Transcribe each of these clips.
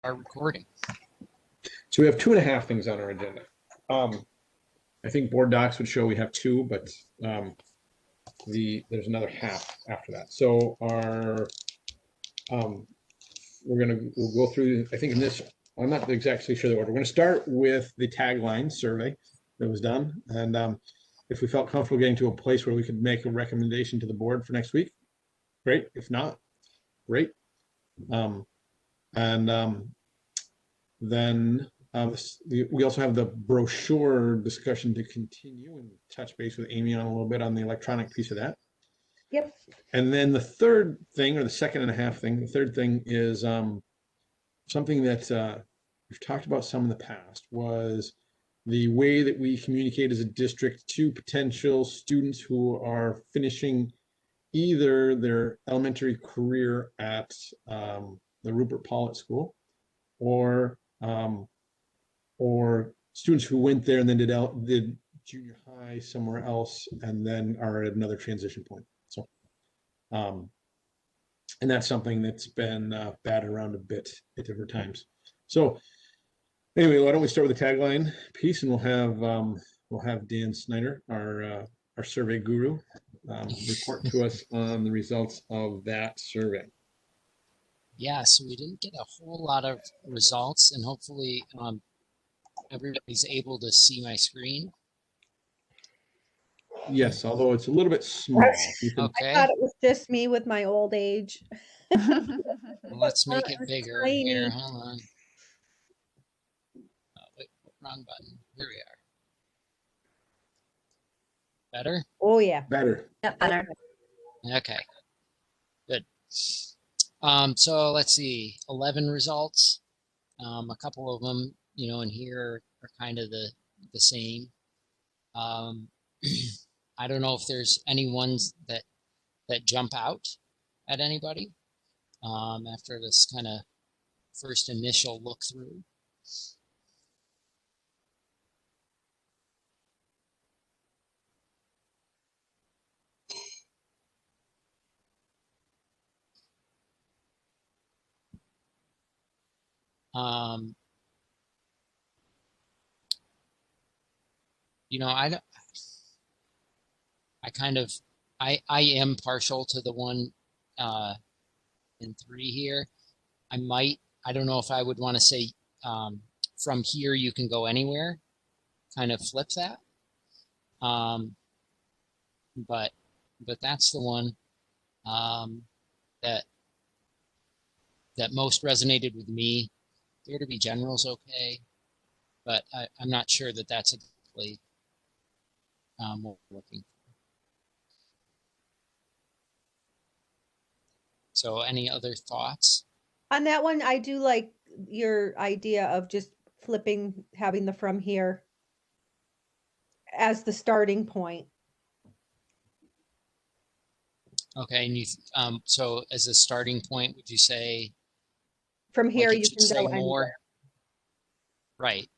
our recording. So we have 2.5 things on our agenda. I think board docs would show we have two, but there's another half after that. So we'll go through, I think in this, I'm not exactly sure the order. We're going to start with the tagline survey that was done. And if we felt comfortable getting to a place where we could make a recommendation to the board for next week, great. If not, great. Then we also have the brochure discussion to continue and touch base with Amy on a little bit on the electronic piece of that. Yep. And then the third thing, or the 2.5 thing, the third thing is something that we've talked about some in the past, was the way that we communicate as a district to potential students who are finishing either their elementary career at the Rupert Pollitt School, or students who went there and then did junior high somewhere else and then are at another transition point. So, and that's something that's been batted around a bit at different times. So anyway, why don't we start with the tagline piece, and we'll have Dan Snyder, our survey guru, report to us on the results of that survey. Yeah, so we didn't get a whole lot of results, and hopefully everybody's able to see my screen. Yes, although it's a little bit small. Okay. I thought it was just me with my old age. Well, let's make it bigger here. Hold on. Oh, wait, wrong button. Here we are. Better? Oh, yeah. Better. Yep, better. Okay. Good. So let's see, 11 results. A couple of them, in here are kind of the same. I don't know if there's any ones that jump out at anybody after this kind of first initial look through. I am partial to the one in 3 here. I don't know if I would want to say from here you can go anywhere, kind of flip that. But that's the one that most resonated with me. Dare to be general's okay, but I'm not sure that that's exactly what we're looking for. So any other thoughts? On that one, I do like your idea of just flipping, having the from here as the starting point. Okay, and so as a starting point, would you say from here like you can go more? anywhere. Right.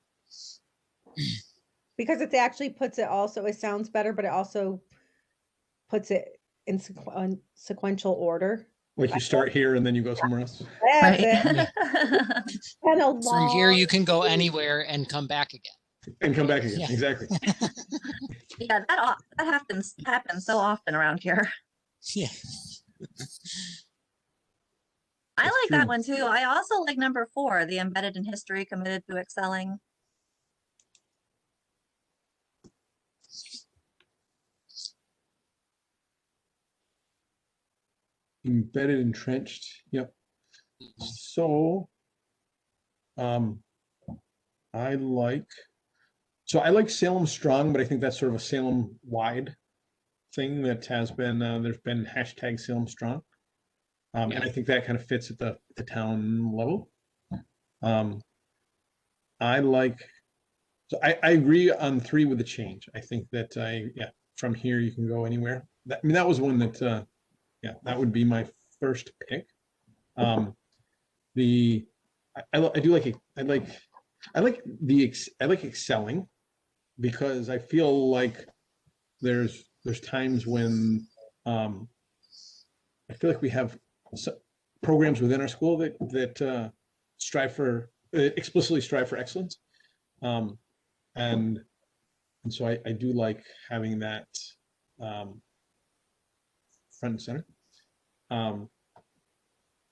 Because it actually puts it also, it sounds better, but it also puts it in sequential order. Like you start here and then you go somewhere else. That's Right. it. And From here you can go anywhere and come back again. And come back again. Yeah. Exactly. Yeah, that happens so often around here. Yeah. I like true. that one too. I also like number 4, the embedded in history, committed to excelling. Embedded, entrenched. Yep. So I like Salem Strong, but I think that's sort of a Salem wide thing that has been there's been hashtag Salem Strong. And I think that kind of fits at the town level. I agree on 3 with the change. I think that from here you can go anywhere. That was one that that would be my first pick. I like excelling, because I feel like there's times when I feel like we have programs within our school that explicitly strive for excellence. Um, and so I do like having that front and center.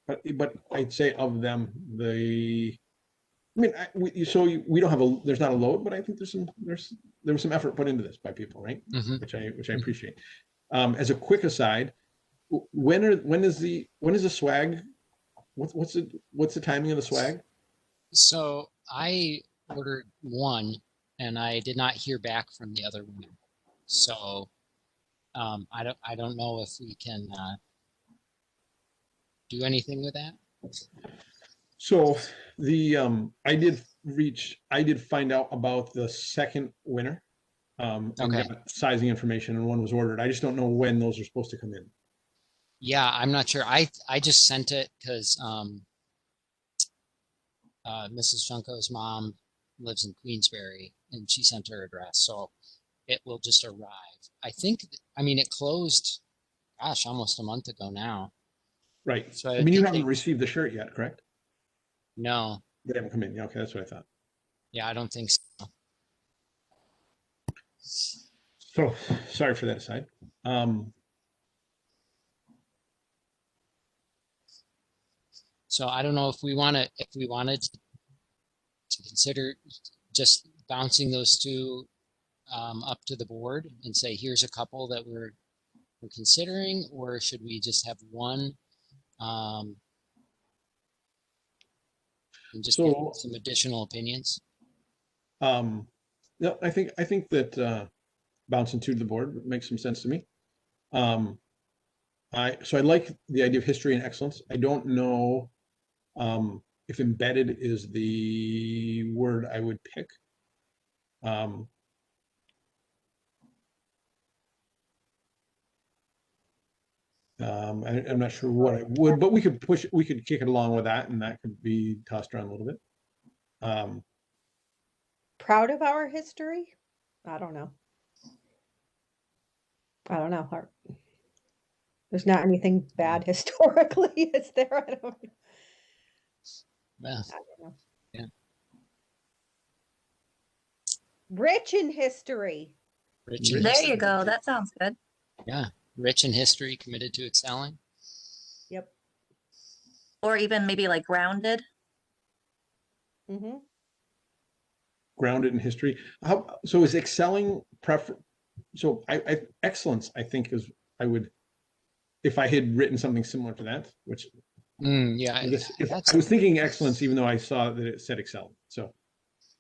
But I'd say of them, we don't have there's not a load, but I think there was some effort put into this by people, right? Mhm. Which I Mhm. appreciate. As a quick aside, when is the swag? What's the timing of the swag? So I ordered one and I did not hear back from the other one. So I don't know if we can do anything with that. So I did find out about the second winner, and Okay. got sizing information, and one was ordered. I just don't know when those are supposed to come in. Yeah, I'm not sure. I just sent it because Mrs. Junko's mom lives in Queensbury and she sent her address, so it will just arrive. I mean, it closed, gosh, almost a month ago now. Right. So I I mean, you think haven't received the shirt yet, correct? no, They haven't come in. Yeah, okay, that's what I thought. yeah, I don't think so. So sorry for that aside. So I don't know if we wanted to consider just bouncing those two up to the board and say, here's a couple that we're considering, or should we just have one and just get So some additional opinions? no, I think that bouncing two to the board makes some sense to me. I like the idea of history and excellence. I don't know if embedded is the word I would pick. Um, I'm not sure what I would, but we could kick it along with that, and that could be tossed around a little bit. Proud of our history? I don't know. There's not anything bad historically, is there? I don't Well, know. yeah. Rich in history. Rich in There history. you go. That sounds good. Yeah, rich in history, committed to excelling. Yep. Or even maybe like grounded. Mm-hmm. Grounded in history. So is excelling so excellence, I think, is I would, if I had written something similar to that, which Yeah, I guess if that's I was thinking excellence, even though I saw that it said excel. So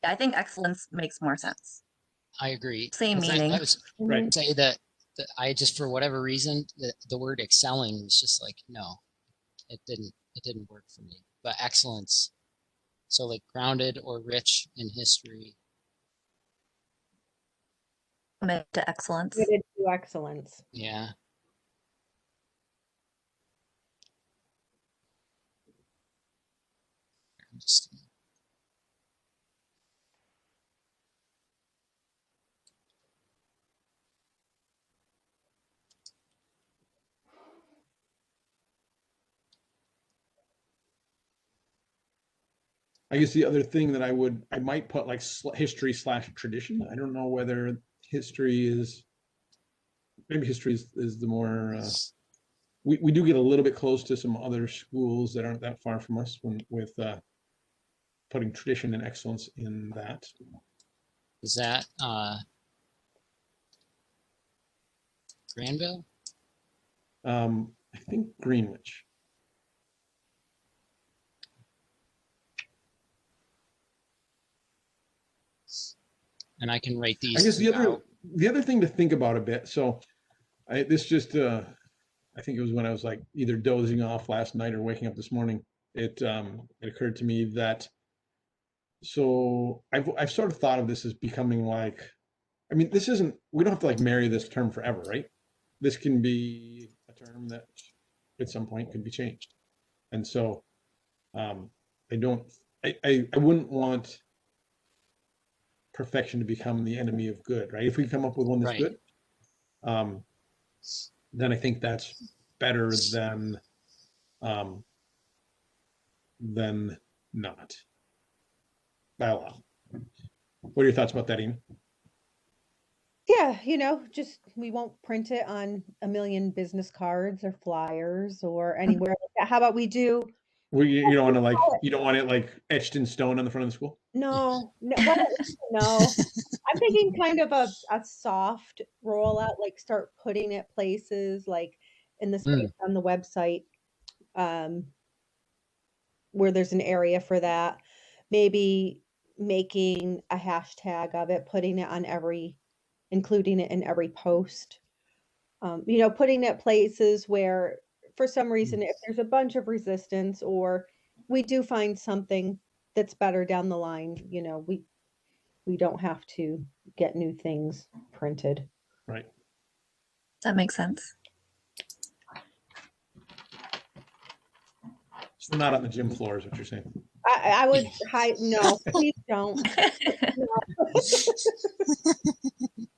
I think excellence makes more sense. I agree. Same 'Cause meaning. I was right. say that I just, for whatever reason, the word excelling was just like, no, it didn't work for me. But excellence, so like grounded or rich in history. Committed to excellence. Committed to excellence. Yeah. I'm just I guess the other thing that I might put like history / tradition. I don't know whether history is, maybe history is the more, we do get a little bit close to some other schools that aren't that far from us with putting tradition and excellence in that. Is that Granville? I think Greenwich. And I can write these. I guess out. the other thing to think about a bit. So I think it was when I was like either dozing off last night or waking up this morning. It occurred to me that, so I've sort of thought of this as becoming like, I mean, we don't have to like marry this term forever, right? This can be a term that at some point could be changed. And so I wouldn't want perfection to become the enemy of good, right? If we come up with one that's Right. good, then I think that's better than not by law. What are your thoughts about that, Amy? Yeah, just we won't print it on a million business cards or flyers or anywhere like that. How about we do? Well, you don't want to you don't want it like etched in stone on the front of the school? No, no, well, no. I'm thinking kind of a soft rollout, like start putting it places like in the space on the website, um, where there's an area for that. Maybe making a hashtag of it, putting it on including it in every post. Putting it places where for some reason, if there's a bunch of resistance or we do find something that's better down the line, we don't have to get new things printed. Right. That makes sense. So not on the gym floor is what you're saying. I would no, please don't.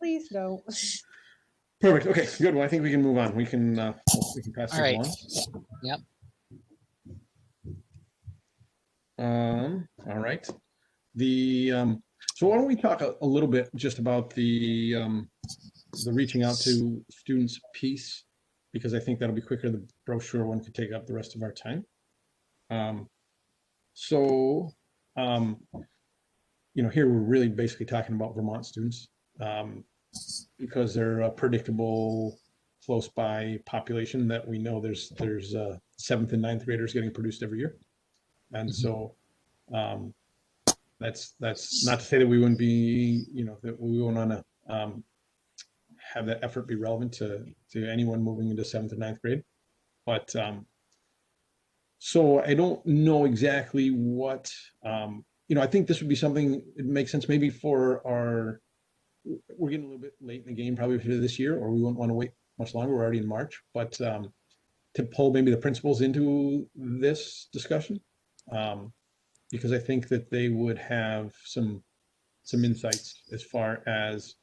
Please don't. Perfect. Okay, good. Well, I think we can move on. We can pass All these right. along. Yep. All right. So why don't we talk a little bit just about the reaching out to students piece, because I think that'll be quicker. The brochure one could take up the rest of our time. Here we're really basically talking about Vermont students, because they're a predictable, close by population that we know there's 7th and 9th graders getting produced every year. And so that's not to say that we wouldn't be, that we wouldn't want to have that effort be relevant to anyone moving into 7th and 9th grade. But so I don't know exactly what, I think this would be something, it makes sense maybe we're getting a little bit late in the game probably for this year, or we wouldn't want to wait much longer. We're already in March, but to pull maybe the principals into this discussion, because I think that they would have some insights as far as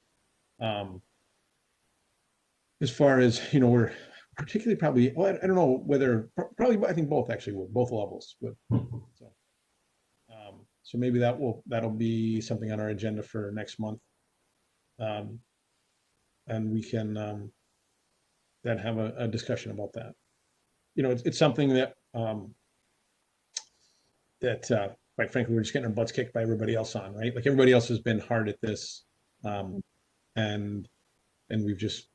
we're particularly probably, well, I don't know whether, probably I think both actually would, both levels would. So maybe that'll be something on our agenda for next month. And we can then have a discussion about that. It's something that quite frankly, we're just getting our butts kicked by everybody else on, right? Like everybody else has been hard at this, and we've just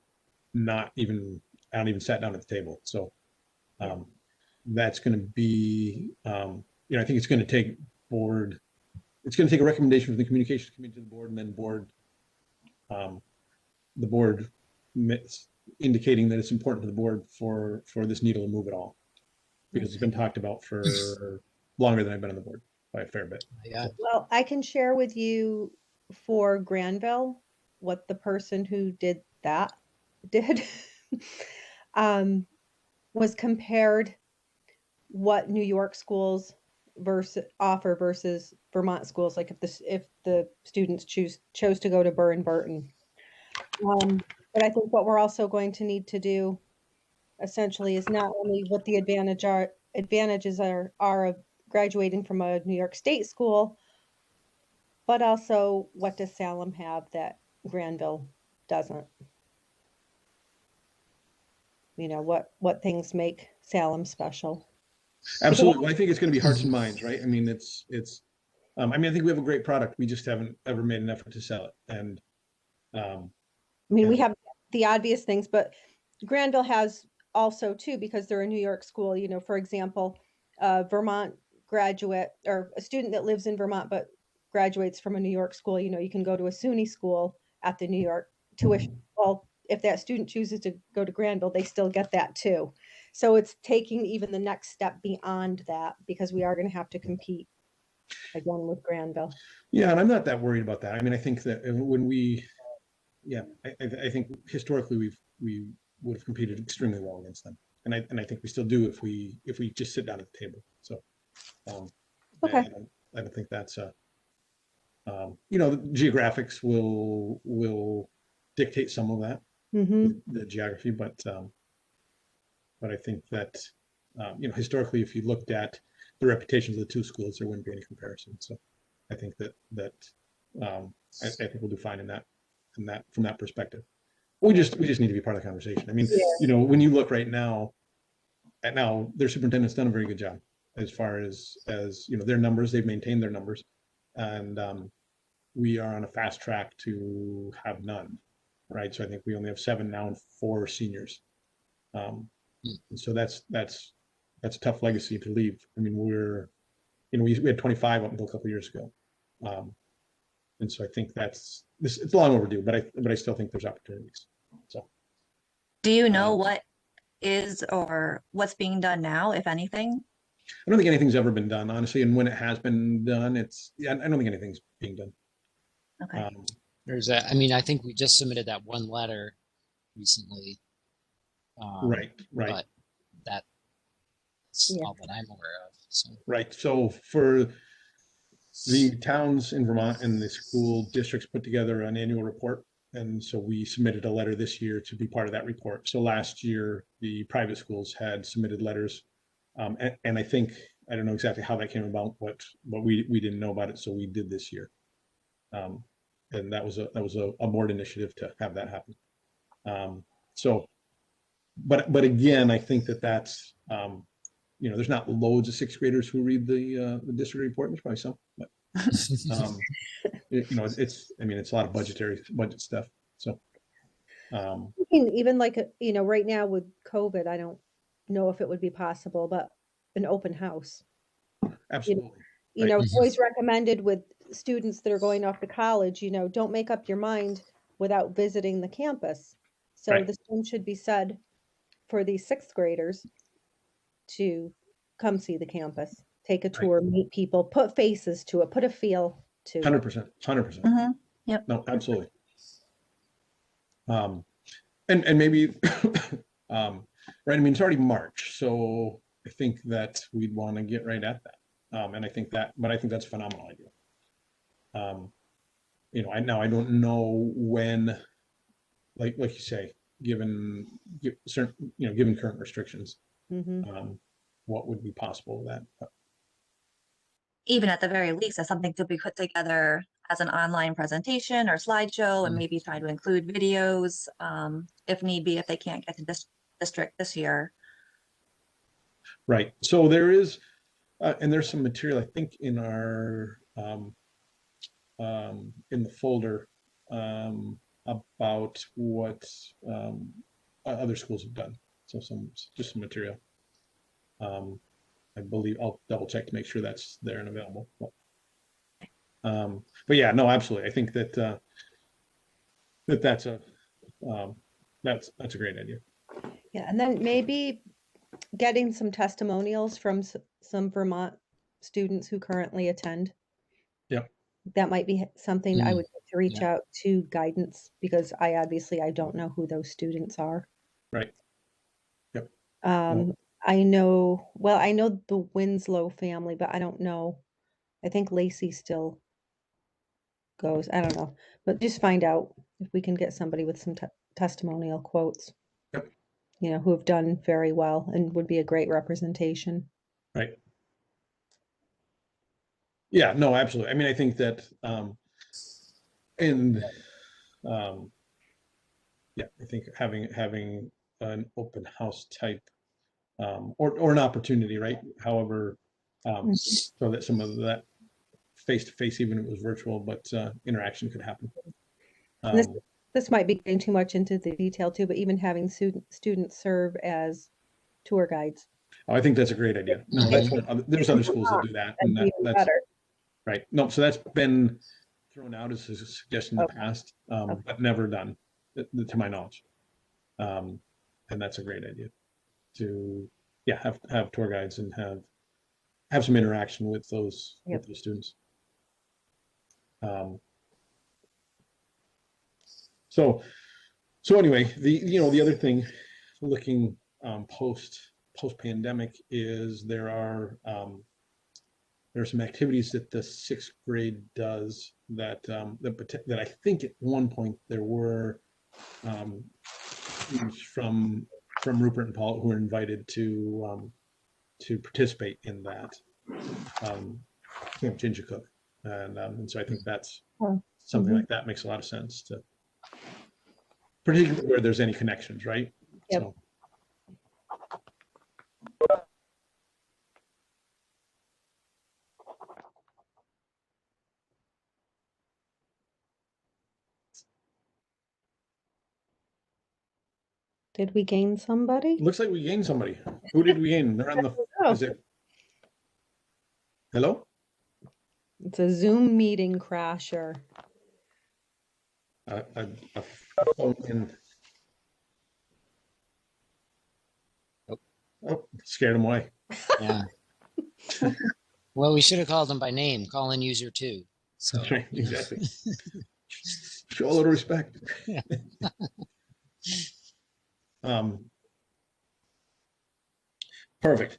not even sat down at the table. So that's going to be, I think it's going to take a recommendation from the communications committee to the board, and then the board indicating that it's important to the board for this needle to move at all, because it's been talked about for longer than I've been on the board by a fair bit. Yeah. Well, I can share with you for Granville what the person who did that did. Was compared what New York schools offer versus Vermont schools. Like if the students chose to go to Burr and Burton. But I think what we're also going to need to do essentially is not only what the advantages are of graduating from a New York State school, but also what does Salem have that Granville doesn't? What things make Salem special. Absolutely. Well, I think it's going to be hearts and minds, right? I mean, I think we have a great product. We just haven't ever made an effort to sell it. And we have the obvious things, but Granville has also too, because they're a New York school, for example, a Vermont graduate or a student that lives in Vermont but graduates from a New York school, you can go to a SUNY school at the New York tuition. Well, if that student chooses to go to Granville, they still get that too. So it's taking even the next step beyond that, because we are going to have to compete again with Granville. Yeah, and I'm not that worried about that. I mean, I think that when I think historically we would have competed extremely well against them, and I think we still do if we just sit down at the table. So, okay, I don't think that's the geographics will dictate some of that, the geography, but I think that historically, if you looked at the reputations of the two schools, there wouldn't be any comparison. So I think I think we'll do fine in that from that perspective. We just need to be part of the conversation. I mean, Yeah. when you look right now their superintendent's done a very good job as far as their numbers. They've maintained their numbers, and we are on a fast track to have none, right? So I think we only have 7 now and 4 seniors. And so that's a tough legacy to leave. I mean, we had 25 up until a couple of years ago. And so I think it's long overdue, but I still think there's opportunities. So Do you know what is or what's being done now, if anything? I don't think anything's ever been done, honestly. And when it has been done, I don't think anything's being done. Okay. I mean, I think we just submitted that one letter recently. Right. But that's Yeah. all that I'm aware of. So. Right. So for the towns in Vermont and the school districts put together an annual report. And so we submitted a letter this year to be part of that report. So last year, the private schools had submitted letters. And I think, I don't know exactly how that came about, but we didn't know about it. So we did this year. And that was a board initiative to have that happen. But again, I think that's, there's not loads of 6th graders who read the district report. There's probably some, but it's a lot of budget stuff. So Even like, right now with COVID, I don't know if it would be possible, but an open house. absolutely. It's always recommended with students that are going off to college, don't make up your mind without visiting the campus. So Right. the same should be said for these 6th graders to come see the campus, take a tour, meet people, put faces to it, put a feel to it. 100%. Mm-hmm. Yep. No, absolutely. And maybe, right. I mean, it's already March, so I think that we'd want to get right at that. And I think that's a phenomenal idea. I don't know when, like you say, given current restrictions, what would be possible with that. Even at the very least, as something to be put together as an online presentation or slideshow, and maybe try to include videos, if need be, if they can't get to this district this year. Right. So there is, and there's some material, I think, in our in the folder about what other schools have done. So just some material. I believe I'll double check to make sure that's there and available. But yeah, no, absolutely. I think that that's a great idea. Yeah, and then maybe getting some testimonials from some Vermont students who currently attend. Yep. That might be something I would like to reach Yeah. out to guidance, because I don't know who those students are. Right. Yep. I know the Winslow family, but I don't know. I think Lacey still goes. I don't know, but just find out if we can get somebody with some testimonial quotes. Yep. Who have done very well and would be a great representation. Right. Yeah, no, absolutely. I mean, I think that, I think having an open house type, or an opportunity, right? However, so that some of that face-to-face, even if it was virtual, but interaction could happen. This might be getting too much into the detail too, but even having students serve as tour guides. Oh, I think that's a great idea. No, there's other schools that do that, and that's better. Right. No, so that's been thrown out as a suggestion in the past, but never done, to my knowledge. And that's a great idea to, have tour guides and have some interaction with those students. So anyway, the other thing, looking post pandemic, is there are some activities that the 6th grade does that I think at one point there were students from Rupert and Paul who were invited to participate in that. Camp Gingercook. And so I think that's Oh, something mhm. like that makes a lot of sense to, particularly where there's any connections, right? Yep. So, Did we gain somebody? looks like we gained somebody. Who did we gain? They're on the, Oh, is it? Hello? it's a Zoom meeting crasher. A phone in. Oh, scared him away. Yeah. Well, we should have called them by name, call in user 2. So That's right, exactly. Show a little respect. Yeah. Perfect.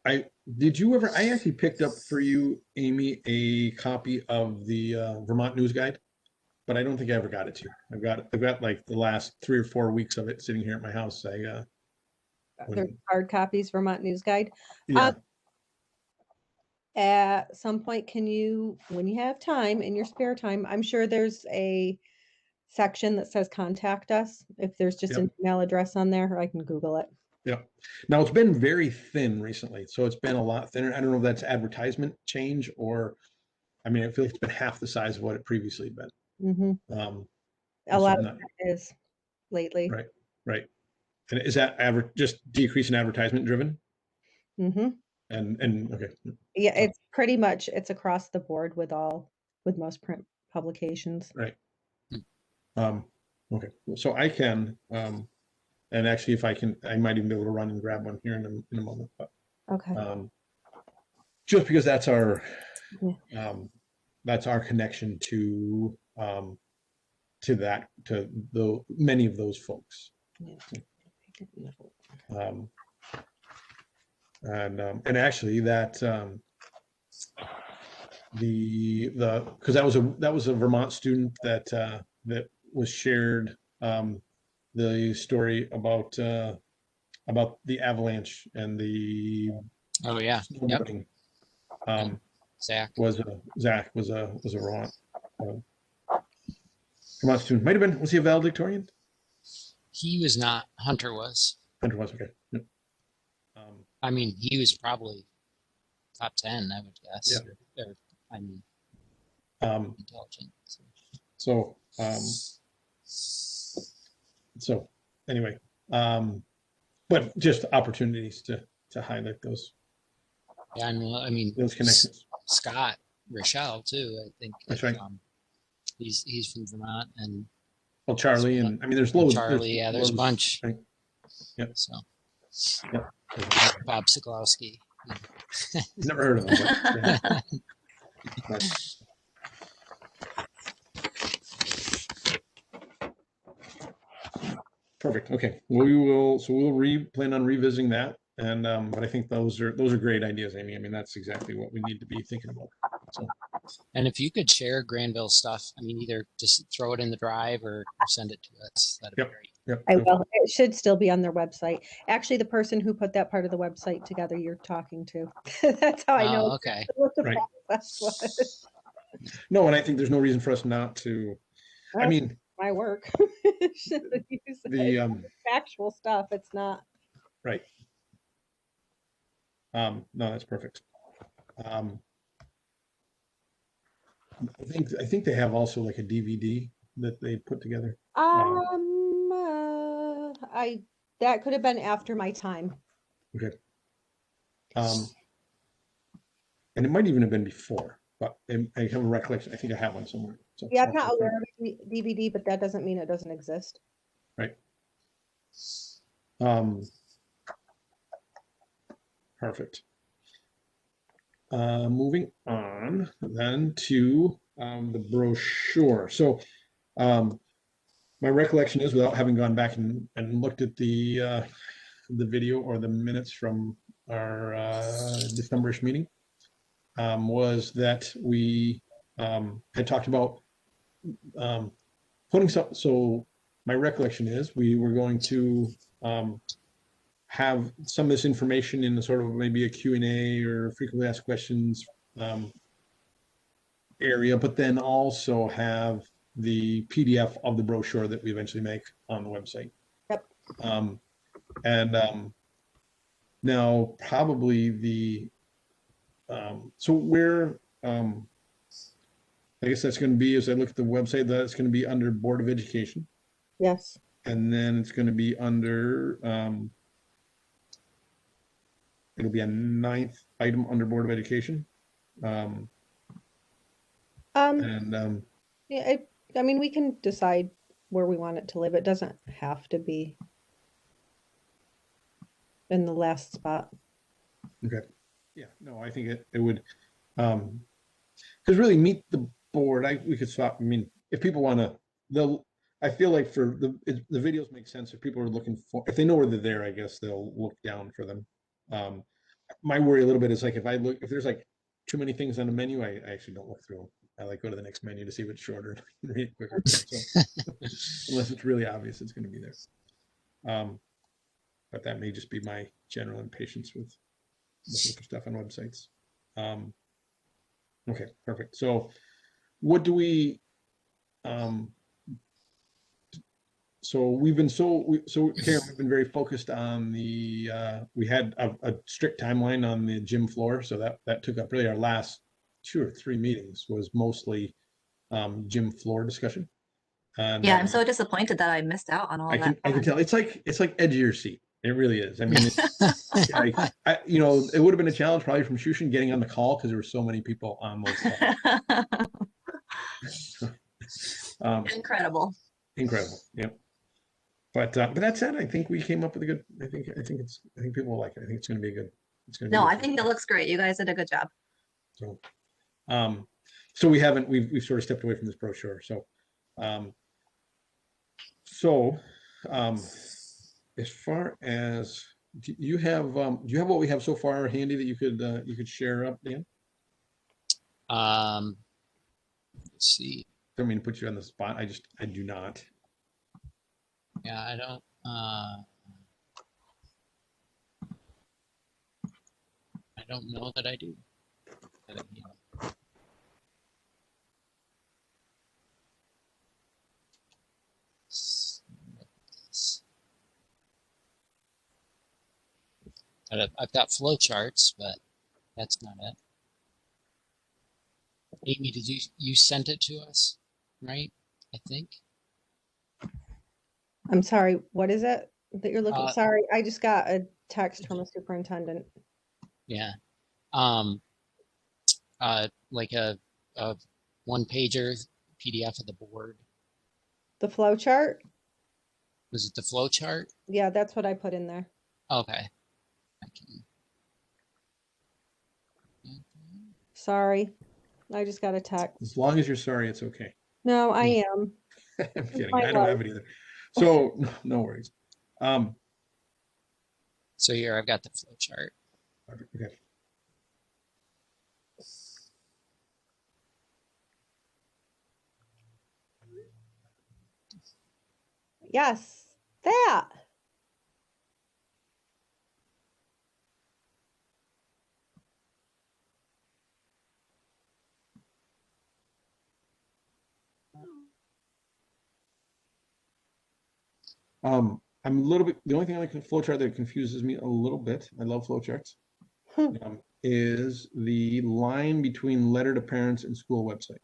I actually picked up for you, Amy, a copy of the Vermont News Guide, but I don't think I ever got it to you. I've got like the last 3 or 4 weeks of it sitting here at my house. There's hard copies, Vermont News Guide. Yeah, At some point, can you, when you have time, in your spare time, I'm sure there's a section that says contact us. If there's just an email address on there, I can Google it. yeah. Now it's been very thin recently, so it's been a lot thinner. I don't know if that's advertisement change or, I mean, I feel like it's been half the size of what it previously had been. Mhm. Um, A lot of not- it is lately. Right, right. And is that just decrease in advertisement driven? hmm And okay, Yeah, it's pretty much, it's across the board with most print publications. right. Okay, so I can, and actually, if I can, I might even be able to run and grab one here in a moment. But Okay. just because that's our Yeah. that's our connection to the many of those folks. And actually that because that was a Vermont student that was shared the story about the avalanche and the oh yeah, yep. snowboarding. Zach. Zach was a Vermont student. Might have been, was he a valedictorian? He was not. Hunter was. Hunter was, okay. Yep. I mean, he was probably top 10, I would guess. Yeah. Or, I mean, intelligent. So anyway, but just opportunities to highlight those. Yeah, I mean, those connections. Scott Rochelle too. I think that's right. He's from Vermont, and well, Charlie, and I mean, there's loads. Charlie, there's a bunch. Right. Yep. So, yep. Bob Siglowski. Never heard of him. But, perfect. Okay. We'll plan on revisiting that. And but I think those are great ideas, Amy. I mean, that's exactly what we need to be thinking about. So. And if you could share Granville stuff, I mean, either just throw it in the drive or send it to us. That'd be great. Yep. I will. It should still be on their website. Actually, the person who put that part of the website together, you're talking to. That's how I know. Okay. What the right. process was. No, and I think there's no reason for us not to. I mean, my work. The factual stuff. It's not. Right. No, that's perfect. I think they have also like a DVD that they put together. That could have been after my time. Okay. And it might even have been before, but I have a recollection. I think I have one somewhere. So yeah, I'm not aware of a DVD, but that doesn't mean it doesn't exist. Right. Perfect. Moving on then to the brochure. So my recollection is, without having gone back and looked at the video or the minutes from our December-ish meeting, was that we had talked about putting some. So my recollection is we were going to have some of this information in the sort of maybe a Q&A or frequently asked questions area, but then also have the PDF of the brochure that we eventually make on the website. Yep. Now probably the so where I guess that's going to be, as I look at the website, that's going to be under Board of Education, Yes. and then it's going to be under it'll be a 9th item under Board of Education. Yeah, I mean, we can decide where we want it to live. It doesn't have to be in the last spot. Okay. Yeah, no, I think it would, because really meet the board, we could swap, I mean, if people want to, I feel like for the videos make sense if people are looking for, if they know where they're there, I guess they'll look down for them. My worry a little bit is like, if there's like too many things on the menu, I actually don't look through them. I like go to the next menu to see if it's shorter and read it quicker. So, unless it's really obvious, it's going to be there. But that may just be my general impatience with looking for stuff on websites. Okay, perfect. So what do we, so we've been Karen, we've been very focused on the, we had a strict timeline on the gym floor. So that took up really our last 2 or 3 meetings was mostly gym floor discussion. And, Yeah, I'm so disappointed that I missed out on all I that. can tell it's like edge of your seat. It really is. I mean, you know, it would have been a challenge probably from Shushin getting on the call because there were so many people on those calls. Incredible. Incredible. Yeah. But that said, I think we came up with a good. I think people will like it. I think it's going to be good. It's going to. No, I think it looks great. You guys did a good job. So, so we've sort of stepped away from this brochure. As far as do you have what we have so far handy that you could share up, Dan? Let's see. I don't mean to put you on the spot. I do not. Yeah, I don't know that I do. I've got flow charts, but that's not it. Amy, did you sent it to us, right? I think. I'm sorry, what is it that you're looking? Sorry, I just got a text from a superintendent. Yeah. Like a 1-pager PDF of the board. The flow chart? Was it the flow chart? Yeah, that's what I put in there. Okay. Sorry, I just got a text. As long as you're sorry, it's okay. No, I am. I'm kidding. I don't have it either. So no worries. So here I've got the flow chart. Okay. Yes, that. I'm a little bit, the only thing on the flow chart that confuses me a little bit, I love flow charts, is the line between letter to parents and school website.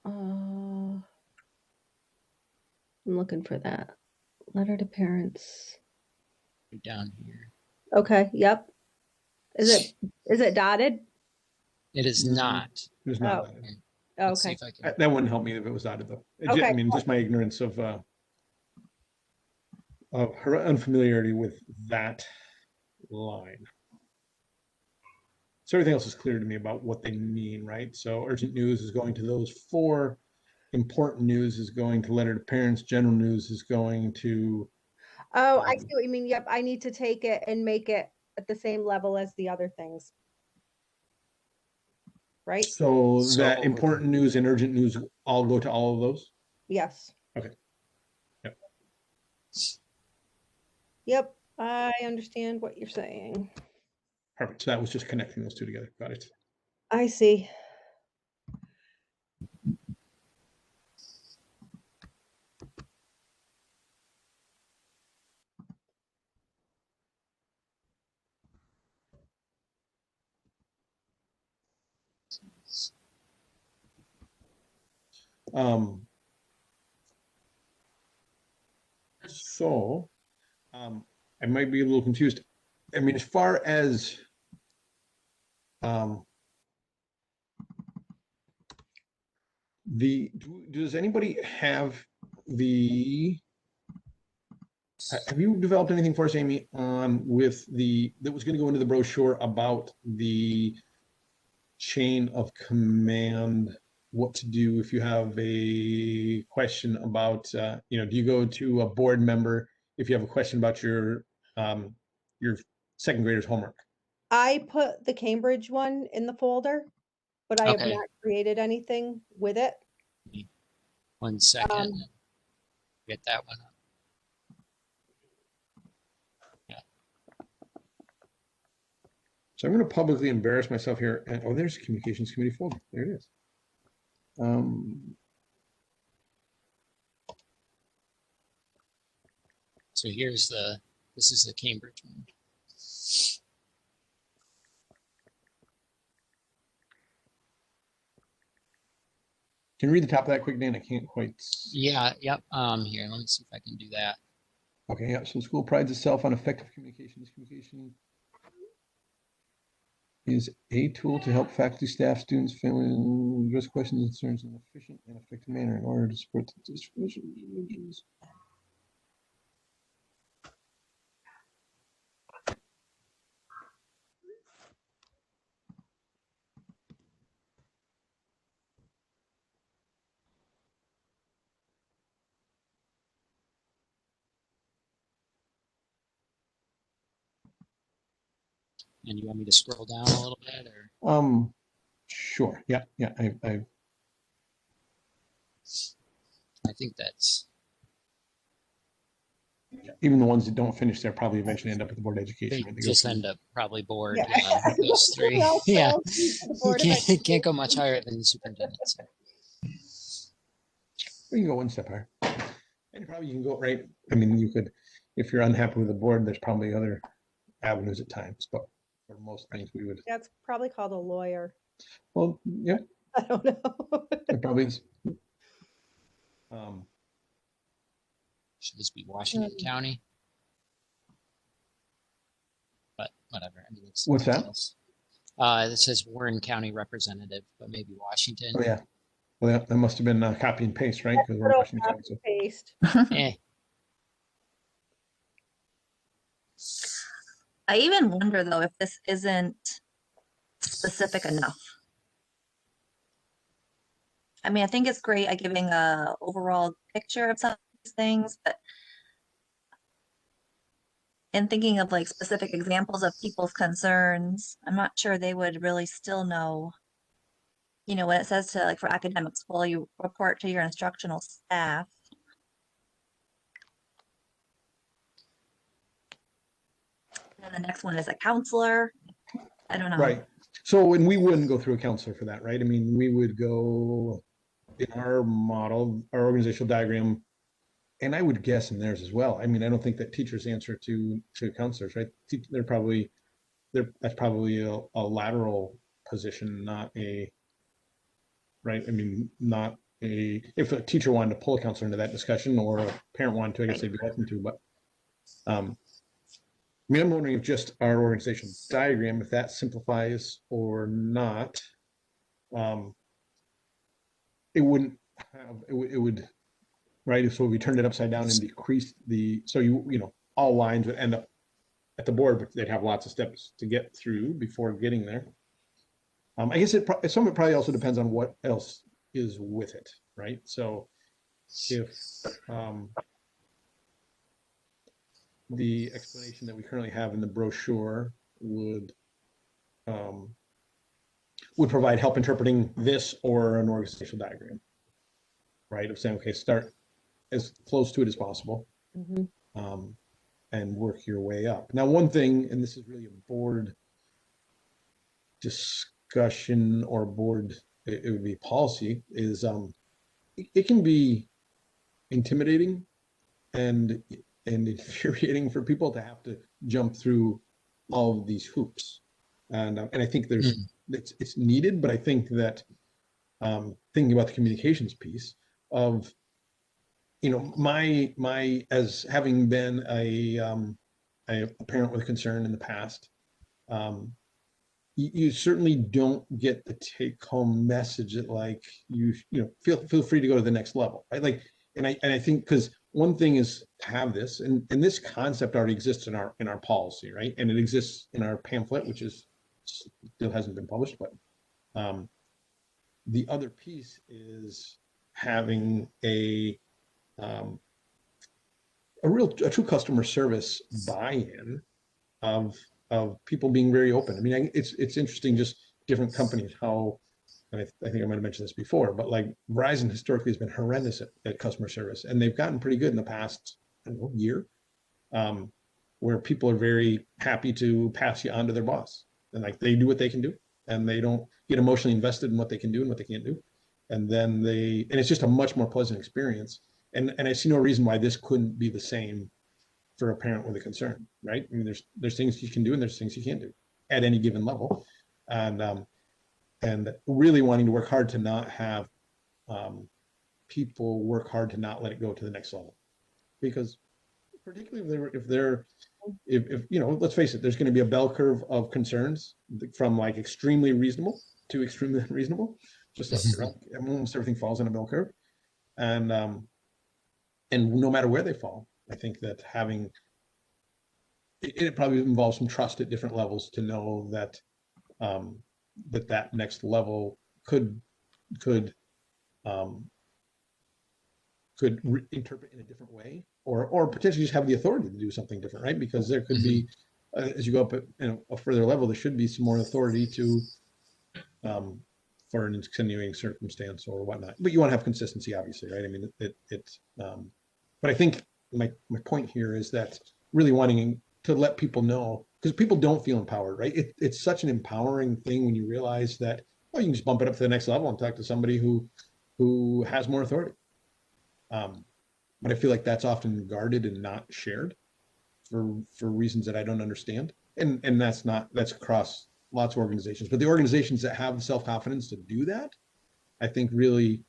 I'm looking for that. Letter to parents. Down here. Okay, yep. Is it dotted? It is not. It's not. Oh. Let's see Okay. if I can. That wouldn't help me if it was dotted though. Okay. I mean, just my ignorance of her unfamiliarity with that line. So everything else is clear to me about what they mean, right? So urgent news is going to those 4. Important news is going to letter to parents. General news is going to. Oh, I see what you mean. Yep, I need to take it and make it at the same level as the other things. Right? So that important news and urgent news all go to all of those? Yes. Okay. Yep. Yep. I understand what you're saying. Perfect. So that was just connecting those two together. Got it. I see. Um, so I might be a little confused. I mean, as far as does anybody have the have you developed anything for us, Amy, on with that was going to go into the brochure about the chain of command, what to do if you have a question about, do you go to a board member if you have a question about your second grader's homework? I put the Cambridge one in the folder, but I have Okay, not created anything with it. 1 second. Um, Get that one up. So I'm going to publicly embarrass myself here. And oh, there's the communications committee folder. There it is. So this is the Cambridge one. Can you read the top of that quick, Dan? I can't quite. Yeah, yep. Here, let me see if I can do that. Okay, yeah. So the school prides itself on effective communication. This communication is a tool to help faculty, staff, students, family address questions and concerns in an efficient and effective manner in order to support the district. And you want me to scroll down a little bit, or? Sure. Yeah, yeah. I think that's. Even the ones that don't finish there probably eventually end up at the board of education. They Right? They go just through- end up probably bored. Yeah. Yeah, those three. Well, Yeah, well, the you Board of can't go much higher than the superintendent. So. You can go one step higher. And probably you can go right. I mean, you could, if you're unhappy with the board, there's probably other avenues at times, but for most things we would. That's probably called a lawyer. Well, yeah, I don't know. it probably is. Should this be Washington County? But whatever. I mean, it's What's that? else. It says Warren County Representative, but maybe Washington. Oh yeah. Well, that must have been copy and paste, right? Because we're Little Washington County. So. paste. Eh. I even wonder though if this isn't specific enough. I mean, I think it's great at giving a overall picture of some of these things, but in thinking of like specific examples of people's concerns, I'm not sure they would really still know. You know, when it says to like for academics, well, you report to your instructional staff. And the next one is a counselor. I don't know. Right. So, and we wouldn't go through a counselor for that, right? I mean, we would go in our model, our organizational diagram, and I would guess in theirs as well. I mean, I don't think that teachers answer to counselors, right? That's probably a lateral position, not a, right? I mean, not a, if a teacher wanted to pull a counselor into that discussion or a parent wanted to, I guess they'd be welcome to, but I mean, I'm wondering if just our organizational diagram, if that simplifies or not. It wouldn't have, it would, right? So if we turned it upside down and decreased so all lines would end up at the board, but they'd have lots of steps to get through before getting there. I guess some of it probably also depends on what else is with it, right? So if the explanation that we currently have in the brochure would provide help interpreting this or an organizational diagram, right? Of saying, okay, start as close to it as possible. Mhm. and work your way up. Now, one thing, and this is really a board discussion or board, it would be policy, is it can be intimidating and infuriating for people to have to jump through all of these hoops. And I think there's it's needed, but I think that thinking about the communications piece of, you know, my as having been a parent with concern in the past, you certainly don't get the take home message that like you know feel free to go to the next level, right? Like, and I think because one thing is to have this, and this concept already exists in our policy, right? And it exists in our pamphlet, which is still hasn't been published, but the other piece is having um, a true customer service buy-in of people being very open. I mean, it's interesting, just different companies, how, and I think I might have mentioned this before, but like Verizon historically has been horrendous at customer service, and they've gotten pretty good in the past, I don't know, year, where people are very happy to pass you on to their boss, and like they do what they can do, and they don't get emotionally invested in what they can do and what they can't do, and then and it's just a much more pleasant experience. And I see no reason why this couldn't be the same for a parent with a concern, right? I mean, there's things you can do and there's things you can't do at any given level, and really wanting to work hard to not have people work hard to not let it go to the next level, because particularly if you know, let's face it, there's going to be a bell curve of concerns from like extremely reasonable to extremely unreasonable. Just like almost everything falls in a bell curve, and no matter where they fall, I think that having it probably involves some trust at different levels to know that that next level could um, interpret in a different way, or potentially just have the authority to do something different, right? Because there could be, as you go up at, you know, a further level, there should be some more authority to for an extenuating circumstance or whatnot. But you want to have consistency, obviously, right? I mean, but I think my point here is that really wanting to let people know, because people don't feel empowered, right? It's such an empowering thing when you realize that, oh, you can just bump it up to the next level and talk to somebody who has more authority. But I feel like that's often guarded and not shared for reasons that I don't understand. And that's across lots of organizations, but the organizations that have the self-confidence to do that, I think really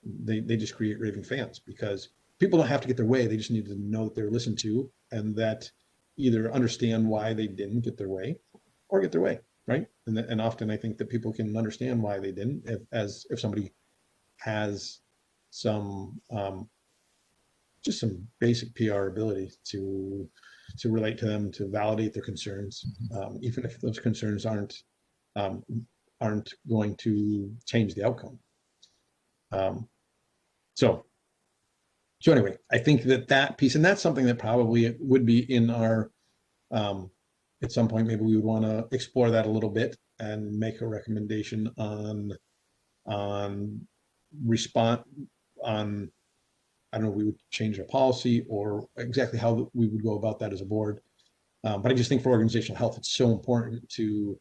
they just create raving fans, because people don't have to get their way. They just need to know that they're listened to, and that either understand why they didn't get their way or get their way, right? And often I think that people can understand why they didn't if somebody has some just some basic PR ability to relate to them, to validate their concerns, even if those concerns aren't going to change the outcome. So anyway, I think that piece, and that's something that probably would be in our at some point, maybe we would want to explore that a little bit and make a recommendation on response on, I don't know, we would change our policy or exactly how we would go about that as a board. But I just think for organizational health, it's so important to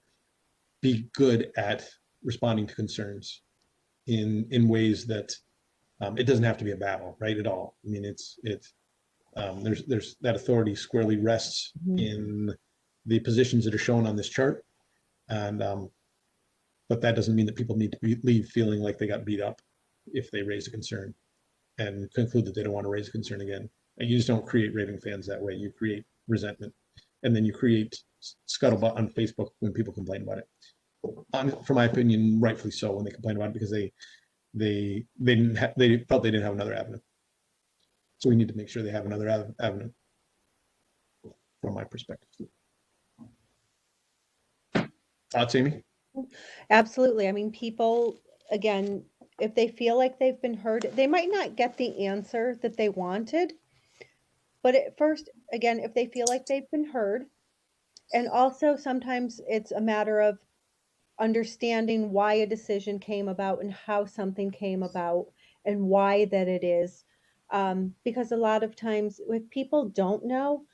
be good at responding to concerns in ways that it doesn't have to be a battle, right? At all. I mean, there's that authority squarely rests in the positions that are shown on this chart, and but that doesn't mean that people need to leave feeling like they got beat up if they raise a concern and conclude that they don't want to raise a concern again. And you just don't create raving fans that way. You create resentment, and then you create scuttlebutt on Facebook when people complain about it. For my opinion, rightfully so, when they complain about it, because they felt they didn't have another avenue. So we need to make sure they have another avenue, from my perspective. Thoughts, Amy? Absolutely. I mean, people, again, if they feel like they've been heard, they might not get the answer that they wanted. But at first, again, if they feel like they've been heard, and also sometimes it's a matter of understanding why a decision came about and how something came about and why that it is. Because a lot of times if people don't know,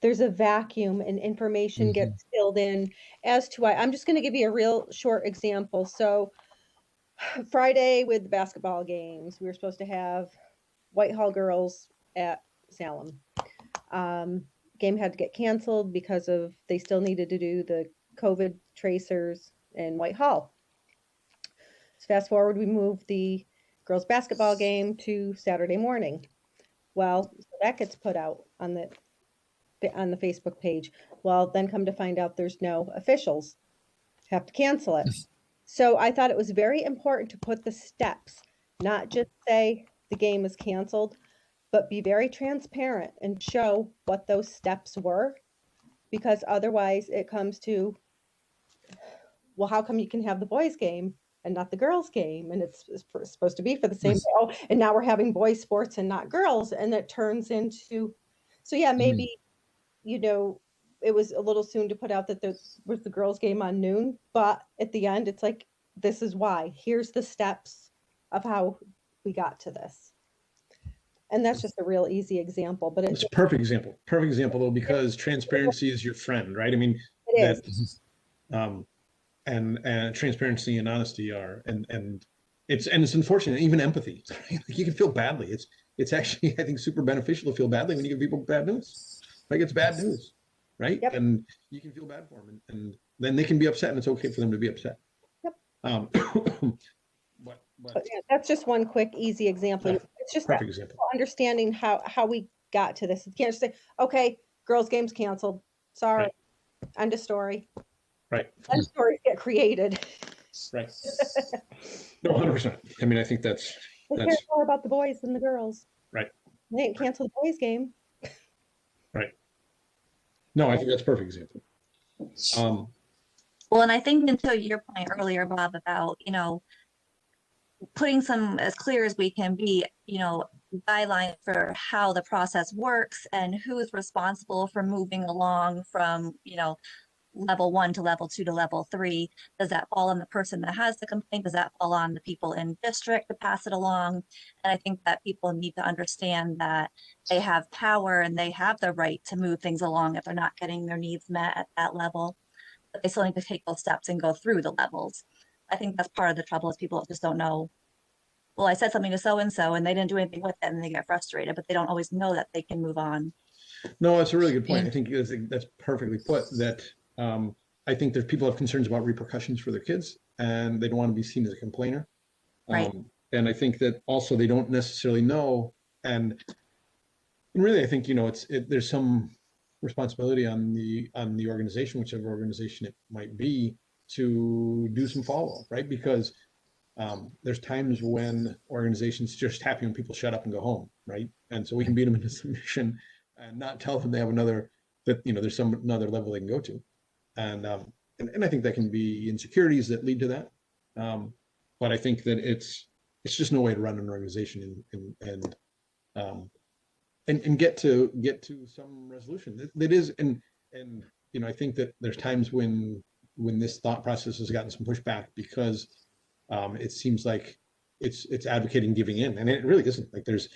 there's a vacuum and information gets filled in as to why. I'm just going to give you a real short example. So Friday with the basketball games, we were supposed to have Whitehall girls at Salem. Game had to get canceled because of they still needed to do the COVID tracers in Whitehall. So fast forward, we moved the girls basketball game to Saturday morning. Well, so that gets put out on the Facebook page. Well, then come to find out there's no officials. Have to cancel it. So I thought it was very important to put the steps, not just say the game is canceled, but be very transparent and show what those steps were, because otherwise it comes to, well, how come you can have the boys game and not the girls game? And it's supposed to be for the same, oh, and now we're having boys sports and not girls. And it turns into, so yeah, maybe, you know, it was a little soon to put out that there was the girls game on noon, but at the end, it's like, this is why, here's the steps of how we got to this. And that's just a real easy example, but It's a perfect example though, because transparency is your friend, right? I mean, it is. And transparency and honesty are, and it's unfortunate, even empathy. Like you can feel badly. It's actually, I think, super beneficial to feel badly when you give people bad news. Like it's bad news, right? Yep. And you can feel bad for them, and then they can be upset, and it's okay for them to be upset. Yep. But yeah, that's just one quick, easy example. Yeah, it's just perfect example. Understanding how we got to this. You can't just say, okay, girls' game's canceled. Sorry, Right. End of story. Right. Then stories get created. Right. No, 100%. I mean, I think They care more about the boys than the girls. Right. They didn't cancel the boys' game. Right. No, I think that's a perfect example. Well, and I think until your point earlier, Bob, about, you know, putting some as clear as we can be, you know, guidelines for how the process works and who's responsible for moving along from, you know, level 1 to level 2 to level 3. Does that fall on the person that has the complaint? Does that fall on the people in district to pass it along? And I think that people need to understand that they have power and they have the right to move things along if they're not getting their needs met at that level, but they still need to take those steps and go through the levels. I think that's part of the trouble is people just don't know, well, I said something to so-and-so and they didn't do anything with it and they get frustrated, but they don't always know that they can move on. No, that's a really good point. I think that's perfectly put, that I think there's people have concerns about repercussions for their kids and they don't want to be seen as a complainer. Right. And I think that also they don't necessarily know. And really, I think, you know, there's some responsibility on the organization, whichever organization it might be, to do some follow-up, right? Because there's times when organizations just happy when people shut up and go home, right? And so we can beat them into submission and not tell them they have that, you know, there's another level they can go to. And I think that can be insecurities that lead to that. But I think that it's just no way to run an organization and get to some resolution. That is, and you know, I think that there's times when this thought process has gotten some pushback because it seems like it's advocating giving in, and it really isn't. Like there's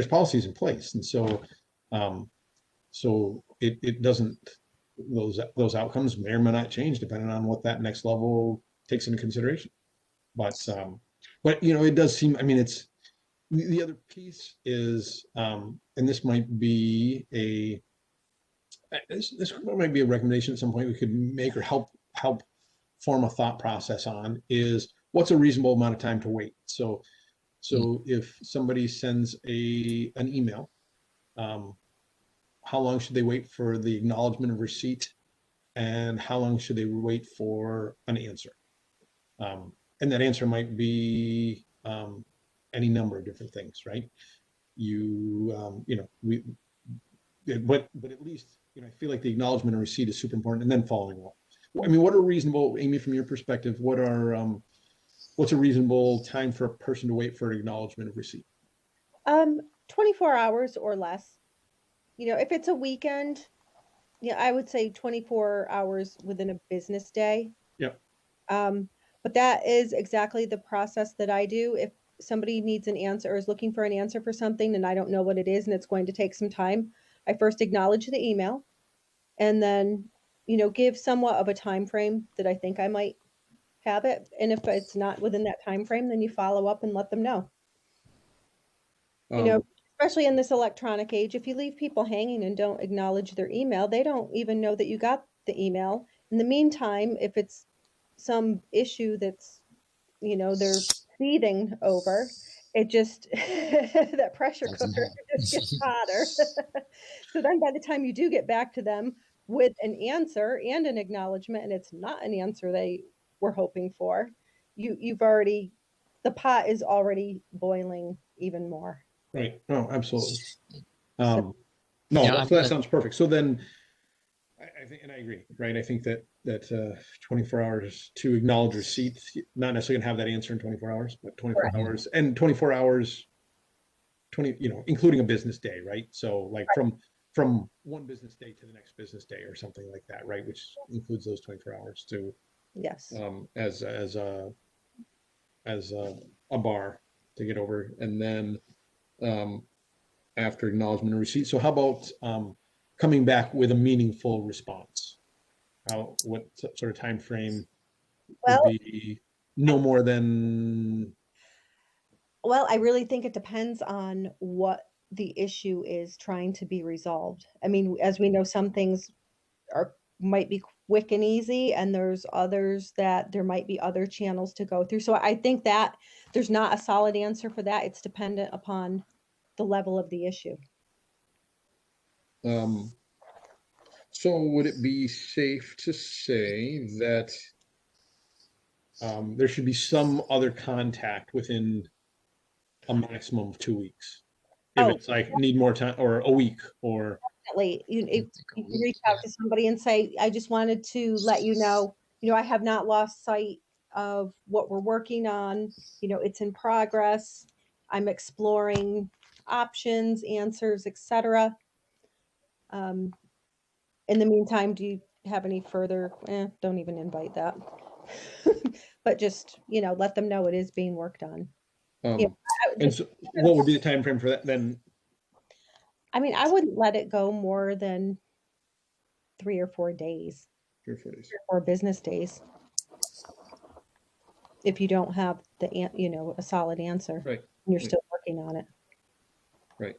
policies in place, and so it doesn't. Those outcomes may or may not change depending on what that next level takes into consideration. But you know, it does seem. I mean, it's the other piece is, and this might be this might be a recommendation at some point we could make or help form a thought process on, is what's a reasonable amount of time to wait. So if somebody sends an email, how long should they wait for the acknowledgement of receipt, and how long should they wait for an answer? And that answer might be any number of different things, right? You know, but at least, you know, I feel like the acknowledgement of receipt is super important, and then following up. I mean, what are reasonable, Amy, from your perspective, what's a reasonable time for a person to wait for an acknowledgement of receipt? 24 hours or less. You know, if it's a weekend, yeah, I would say 24 hours within a business day. Yep. But that is exactly the process that I do. somebody needs an answer or is looking for an answer for something and I don't know what it is and it's going to take some time, I first acknowledge the email and then, give somewhat of a time frame that I think I might have it. And if it's not within that time frame, then you follow up and let them know. Um, Especially in this electronic age, if you leave people hanging and don't acknowledge their email, they don't even know that you got the email. In the meantime, if it's some issue that's, they're seething over, it just, that pressure Doesn't cooker just gets help. hotter. So then by the time you do get back to them with an answer and an acknowledgement, and it's not an answer they were hoping for, you've already, the pot is already boiling even more. right. No, absolutely. So, No, Yeah, that sounds perfect. So then I think, and I agree, right? I think that 24 hours to acknowledge receipt, not necessarily gonna have that answer in 24 hours, but 24 Correct. hours and 24 hours, 20, including a business day, right? So like from one business day to the next business day or something like that, right? Which includes those 24 hours to yes. as a bar to get over, and then after acknowledgement and receipt. So how about coming back with a meaningful response? What sort of time frame would Well, be no more than? well, I really think it depends on what the issue is trying to be resolved. I mean, as we know, some things might be quick and easy, and there's others that there might be other channels to go through. So I think that there's not a solid answer for that. It's dependent upon the level of the issue. So would it be safe to say that there should be some other contact within a maximum of 2 weeks? If Oh, it's like need more time or a week or definitely. You Take a can week, reach yeah. out to somebody and say, I just wanted to let you know, I have not lost sight of what we're working on. It's in progress. I'm exploring options, answers, etc. Um, in the meantime, do you have any further? Don't even invite that. But just, let them know it is being worked on. Yeah, and so what would be the time frame for that then? I mean, I wouldn't let it go more than 3 or 4 days, 3 or 4 days. or business days. If you don't have a solid answer, Right. and you're Right. still working on it. Right.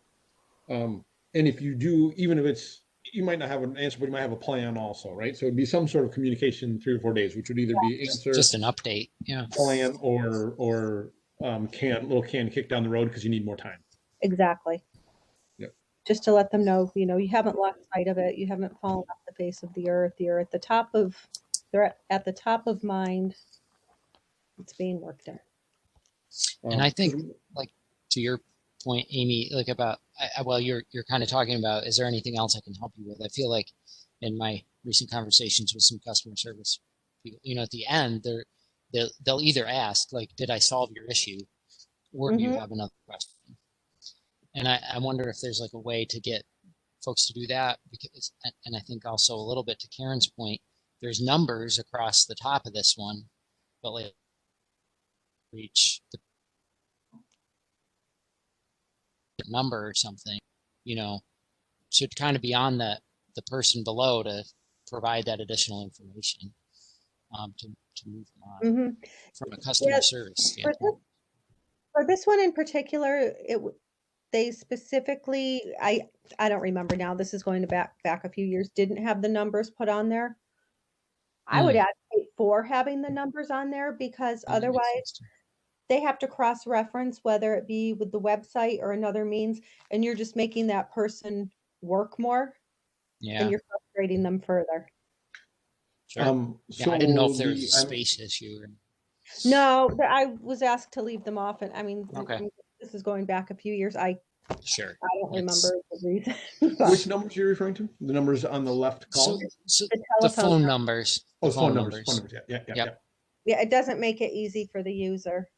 And if you do, even if it's, you might not have an answer, but you might have a plan also, right? So it'd be some sort of communication 3 or 4 days, which would either be answer, Just an update. Yeah. plan, or little can kick down the road because you need more time. Exactly. Yep. Just to let them know, you haven't lost sight of it. You haven't fallen off the face of the earth. You're at the top of, they're at the top of mind. It's being worked on. And I think, like, to your point, Amy, like about, well, you're kind of talking about, is there anything else I can help you with? I feel like in my recent conversations with some customer service people, at the end, they'll either ask, like, did I solve your issue? Or do you have another question? And I wonder if there's like a way to get folks to do that, because, and I think also a little bit to Karen's point, there's numbers across the top of this one, but like reach the number or something, should kind of be on the person below to provide that additional information to move them on from a customer service standpoint. For this one in particular, they specifically, I don't remember now, this is going to back a few years, didn't have the numbers put on there. I would advocate for having the numbers on there, because otherwise they have to cross-reference, whether it be with the website or another means, and you're just making that person work more. Yeah. And you're frustrating them further. Sure. So I didn't know if there was a space issue. No, I was asked to leave them off, and I mean, Okay. this is going back a few years. Sure. I don't remember the reason. Which numbers are you referring to? The numbers on the left column? So The the telephone phone numbers. Oh, The phone numbers. Phone numbers. Yeah. Yep. Yeah, it doesn't make it easy for the user.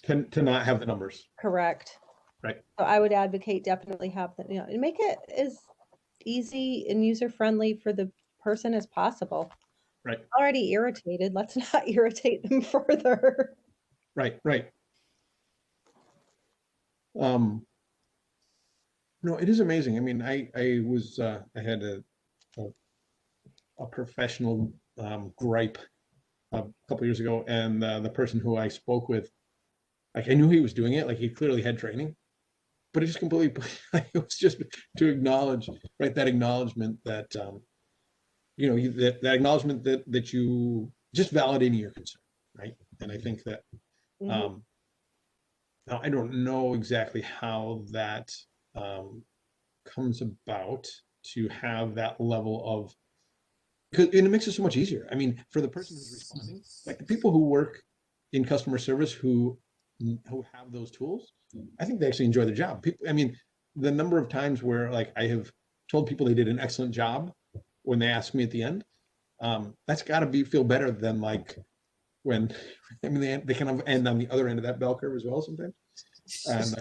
To not have the numbers. Correct. Right. So I would advocate definitely have that, and make it as easy and user friendly for the person as possible. Right. Already irritated. Let's not irritate them further. Right. No, it is amazing. I mean, I was I had a, a professional gripe a couple years ago, and the person who I spoke with, like I knew he was doing it, like he clearly had training, but it just completely like, it was just to acknowledge, right? That acknowledgement that you know that acknowledgement that you just validating your concern, right? And I think that Mhm. now I don't know exactly how that um, comes about to have that level of because and it makes it so much easier. I mean, for the person who's responding, like the people who work in customer service who have those tools, I think they actually enjoy their job. People, I mean, the number of times where like I have told people they did an excellent job when they ask me at the end, that's got to be feel better than like when I mean they kind of end on the other end of that bell curve as well sometimes. And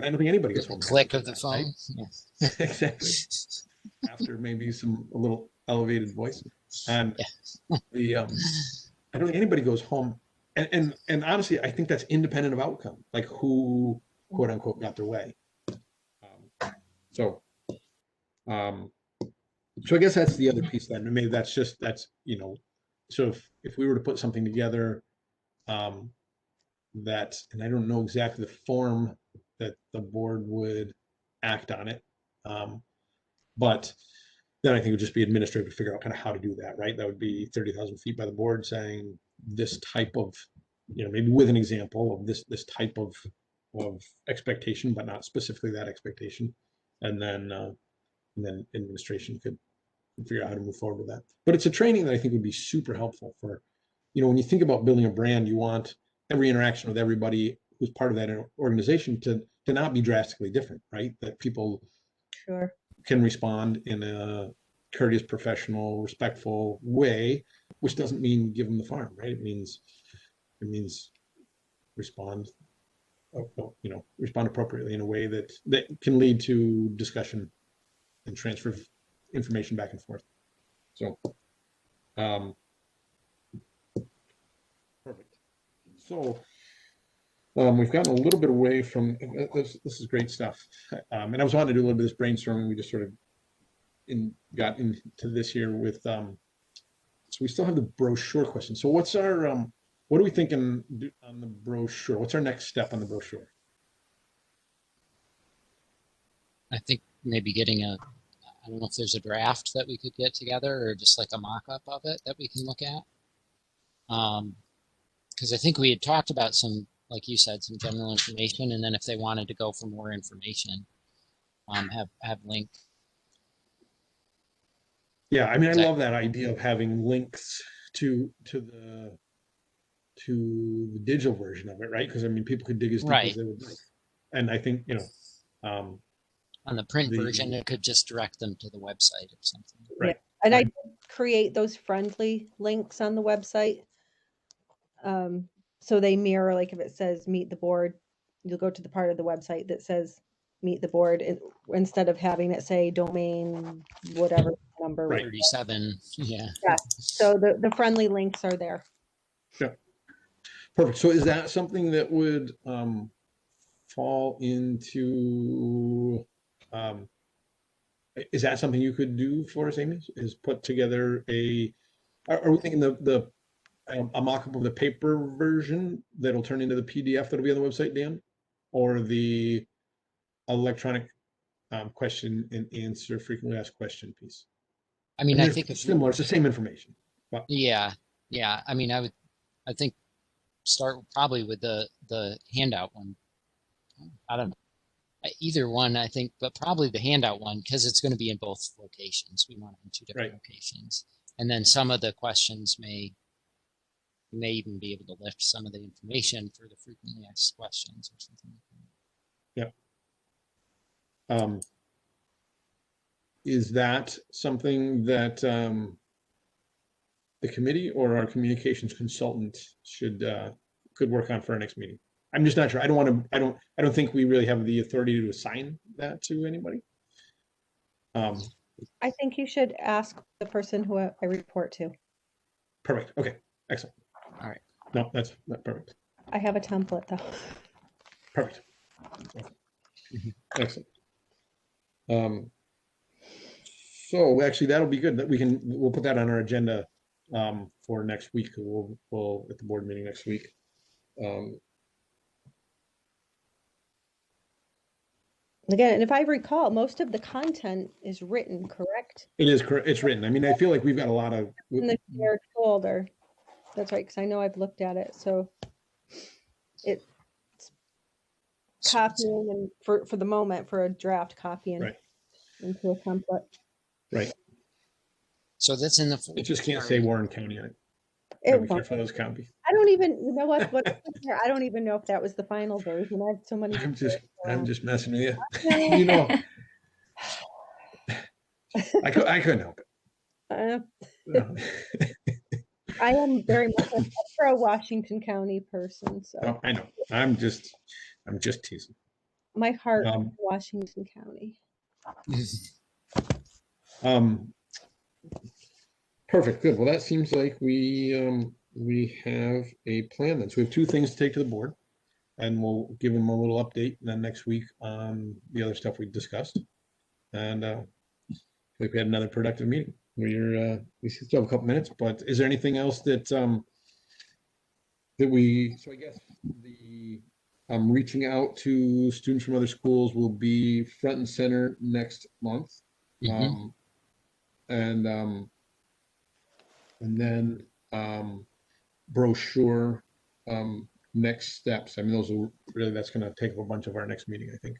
I don't think anybody The goes home happy click for of the that, right? phone. Yeah. Exactly. After maybe some a little elevated voice, and the I don't think anybody goes home. And honestly, I think that's independent of outcome, like who quote unquote got their way. So um, so I guess that's the other piece then. And maybe that's you know, so if we were to put something together um, that, and I don't know exactly the form that the board would act on it, but then I think it would just be administrative to figure out kind of how to do that, right? That would be 30,000 feet by the board saying this type of, you know, maybe with an example of this type of expectation, but not specifically that expectation. And then administration could figure out how to move forward with that. But it's a training that I think would be super helpful for, you know, when you think about building a brand, you want every interaction with everybody who's part of that organization to not be drastically different, right? That people Sure. can respond in a courteous, professional, respectful way, which doesn't mean give them the farm, right? It means respond, you know, respond appropriately in a way that can lead to discussion and transfer of information back and forth. So, um, perfect. So, we've gotten a little bit away from this. This is great stuff. And I was wanting to do a little bit of this brainstorming. We just sort of got into this here with so we still have the brochure question. So what's our what are we thinking on the brochure? What's our next step on the brochure? I think maybe getting I don't know if there's a draft that we could get together or just like a mock-up of it that we can look at. Because I think we had talked about some, like you said, some general information, and then if they wanted to go for more information, have link. Yeah, I mean, I Is that love that idea of having links to the digital version of it, right? Because I mean, people could dig as deep as right? they would like. And I think, you know, On the print version, the it could just direct them to the website or something. Yeah. right, And I right, did create those friendly links on the website. So they mirror, like if it says meet the board, you'll go to the part of the website that says meet the board instead of having it say domain, whatever number. right. 37, yeah. Yeah. So the friendly links are there. Yeah, perfect. So is that something that would fall into is that something you could do for us, Amy? Is put together are we thinking the a mock-up of the paper version that'll turn into the PDF that'll be on the website, Dan? Or the electronic question and answer frequently asked question piece? I I mean, mean, I it's think if similar, it's the same information, but yeah, yeah. I mean, I think start probably with the handout one. I don't know. Either one, I think, but probably the handout one because it's going to be in both locations. We want it in two different right, locations, and then some of the questions may even be able to lift some of the information for the frequently asked questions or something like yeah. Is that something that the committee or our communications consultant could work on for our next meeting? I'm just not sure. I don't want to. I don't think we really have the authority to assign that to anybody. I think you should ask the person who I report to. Perfect. Okay. Excellent. that. All right. No, that's not perfect. I have a template though. Perfect. Excellent. So actually, that'll be good. That we'll put that on our agenda for next week. We'll at the board meeting next week. Again, and if I recall, most of the content is written, correct? It is correct. It's written. I mean, I feel like we've got a lot of. In the shared folder. That's right, because I know I've looked at it, so it's copying and for the moment, for a draft, copying Right. into a template. Right. So that's in the. It just can't say Warren County on it. It Gotta be won't. careful of those copies. I don't even, you know what I don't even know if that was the final version. I have so many. I'm just messing with you. Yeah. You know, I couldn't help Uh, it. I am very much a Washington County person, so Oh, I know. I'm just teasing. my heart is Um, Washington County. Perfect. Good. Well, that seems like we have a plan then. So we have two things to take to the board, and we'll give them a little update then next week on the other stuff we discussed. And I think we had another productive meeting. We still have a couple minutes, but is there anything else that so I guess the reaching out to students from other schools will be front and center next month. Mhm. And then brochure next steps. I mean, those are really, that's going to take up a bunch of our next meeting, I think.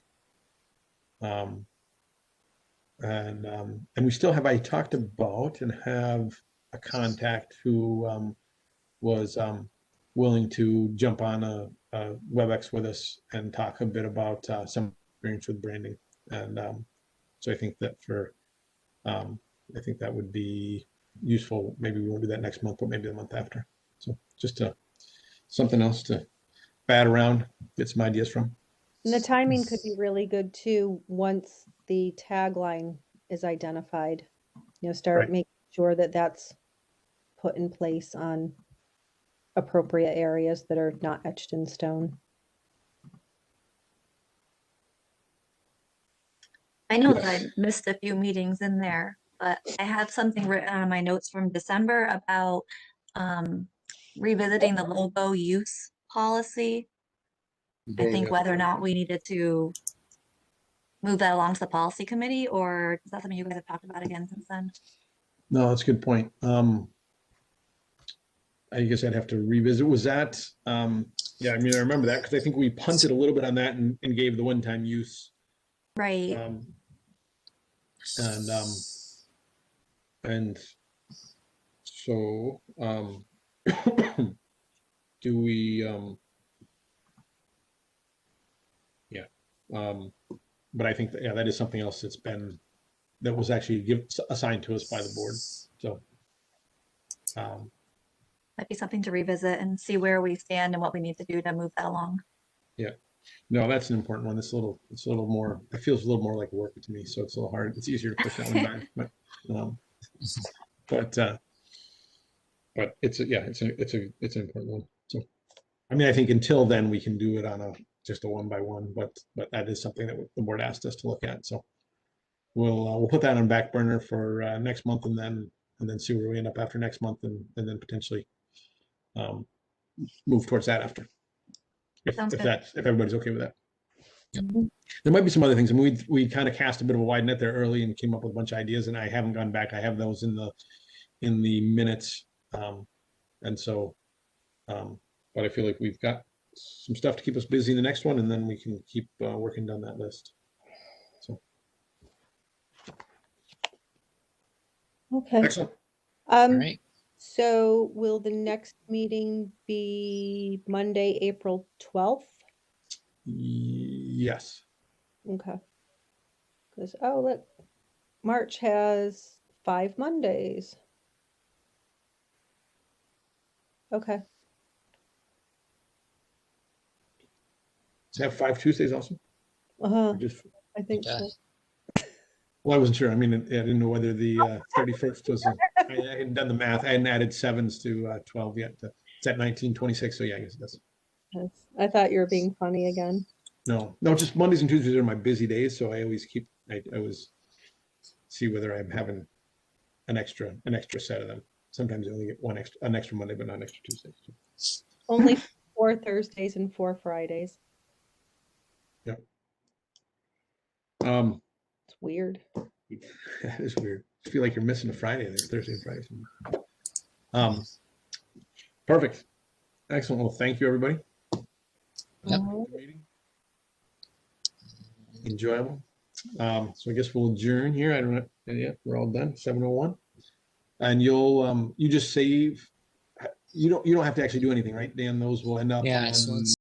And we still have, I talked about and have a contact who was willing to jump on a WebEx with us and talk a bit about some experience with branding. And so I think that I think that would be useful. Maybe we won't do that next month, but maybe the month after. So just something else to bat around, get some ideas from. And the timing could be really good too, once the tagline is identified. Start Right. making sure that that's put in place on appropriate areas that are not etched in stone. I know that I missed a few meetings in there, but I had something written on my notes from December about revisiting the logo use policy. I think whether or not we needed to move that along to the policy committee, or is that something you guys have talked about again since then? No, that's a good point. I guess I'd have to revisit. Was that, yeah, I mean, I remember that because I think we punted a little bit on that and gave the one-time use. Right. And so, do we, yeah, but I think that, yeah, that is something else that was actually assigned to us by the board. So, might be something to revisit and see where we stand and what we need to do to move that along. yeah, no, that's an important one. It's a little more, it feels a little more like work to me. So it's a little hard. It's easier to push that one back, but it's an important one. So, I mean, I think until then we can do it on just a one by one, but that is something that the board asked us to look at. So we'll put that on back burner for next month, and then see where we end up after next month, and then potentially move towards that after. If everybody's okay with that. Yep. There might be some other things. I mean, we kind of cast a bit of a wide net there early and came up with a bunch of ideas, and I haven't gone back. I have those in the minutes, and so, but I feel like we've got some stuff to keep us busy in the next one, and then we can keep working down that list. So, Okay. excellent. All right. So will the next meeting be Monday, April 12th? Yes. Okay. Because, look, March has 5 Mondays. Okay. Does it have 5 Tuesdays also? I think so. does. Well, I wasn't sure. I mean, I didn't know whether the 31st was. I hadn't done the math. I hadn't added 7s to 12 yet. It's at 1926. So yeah, I guess it does. Yes. I thought you were being funny again. No, just Mondays and Tuesdays are my busy days, so I always I always see whether I'm having an extra set of them. Sometimes I only get an extra Monday, but not an extra Tuesday. So, Only 4 Thursdays and 4 Fridays. yep. It's weird. That is weird. I feel like you're missing a Friday there, Thursday and Friday. Perfect. Excellent. Well, thank you, everybody. Yep. Mhm. Meeting. Enjoyable. So I guess we'll adjourn here. I don't know. Yeah, we're all done. 7:01. And you just save. You don't have to actually do anything, right, Dan? Those will end up Yeah, on so let's